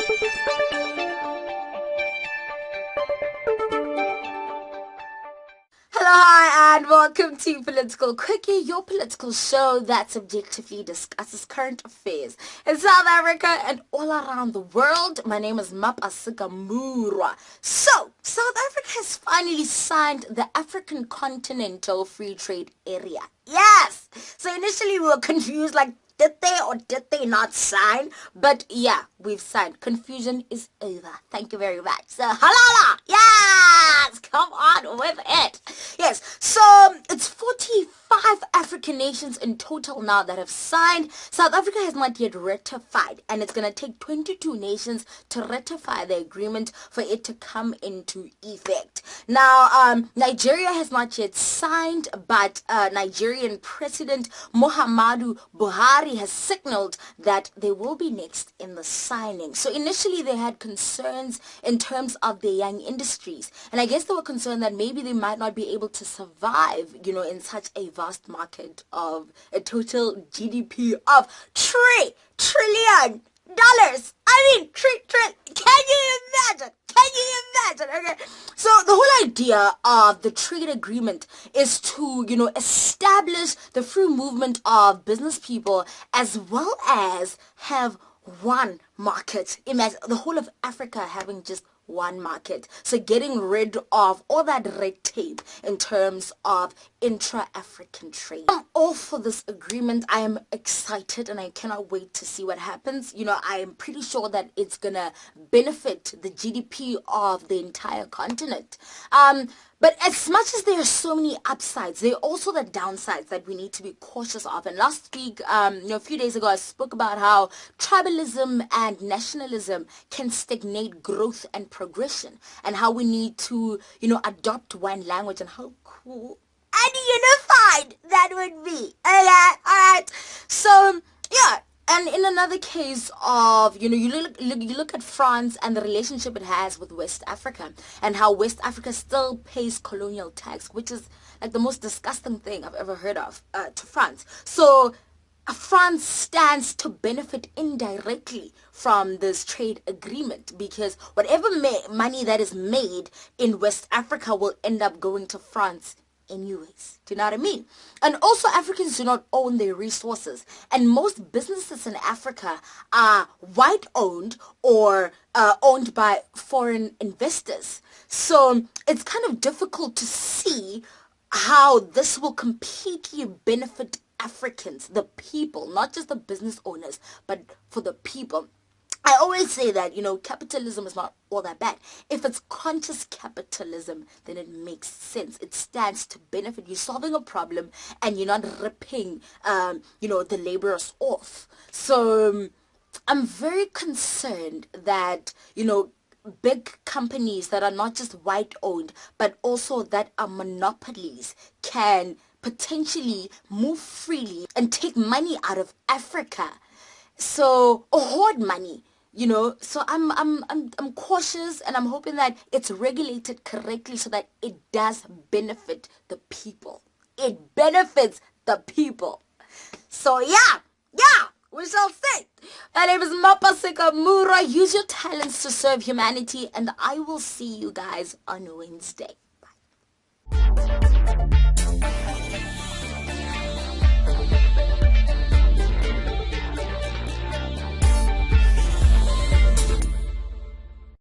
Hello, hi, and welcome to Political Quickie, your political show that subjectively discusses current affairs in South Africa and all around the world. My name is Mapasika Murwa. So, South Africa has finally signed the African Continental Free Trade Area. Yes! So initially we were confused, like, did they or did they not sign? But yeah, we've signed. Confusion is over. Thank you very much. So, halala! Yes! Come on with it. Yes, so it's 45 African nations in total now that have signed. South Africa has not yet ratified, and it's going to take 22 nations to ratify the agreement for it to come into effect. Now, Nigeria has not yet signed, but Nigerian President Muhammadu Buhari has signaled that they will be next in the signing. So initially they had concerns in terms of their young industries, and I guess they were concerned that maybe they might not be able to survive, in such a vast market of a total GDP of $3 trillion. I mean, can you imagine? Okay. So the whole idea of the trade agreement is to, establish the free movement of business people as well as have one market. Imagine the whole of Africa having just one market. So getting rid of all that red tape in terms of intra-African trade. I'm all for this agreement. I am excited and I cannot wait to see what happens. I am pretty sure that it's gonna benefit the GDP of the entire continent. But as much as there are so many upsides, there are also the downsides that we need to be cautious of. And last week, a few days ago, I spoke about how tribalism and nationalism can stagnate growth and progression, and how we need to, adopt one language, and how cool and unified that would be. Okay, alright. So, yeah. And in another case of, you look at France and the relationship it has with West Africa, and how West Africa still pays colonial tax, which is like the most disgusting thing I've ever heard of to France. So France stands to benefit indirectly from this trade agreement, because whatever money that is made in West Africa will end up going to France anyways. Do you know what I mean? And also, Africans do not own their resources, and most businesses in Africa are white owned or owned by foreign investors. So it's kind of difficult to see how this will completely benefit Africans, the people, not just the business owners, but for the people. I always say that, capitalism is not all that bad. If it's conscious capitalism, then it makes sense. It stands to benefit. You're solving a problem and you're not ripping, the laborers off. So I'm very concerned that, big companies that are not just white owned, but also that are monopolies can potentially move freely and take money out of Africa. So, or hoard money. So I'm cautious, and I'm hoping that it's regulated correctly so that it does benefit the people. It benefits the people. So yeah, we shall see. My name is Mapasika Mura. Use your talents to serve humanity, and I will see you guys on Wednesday. Bye.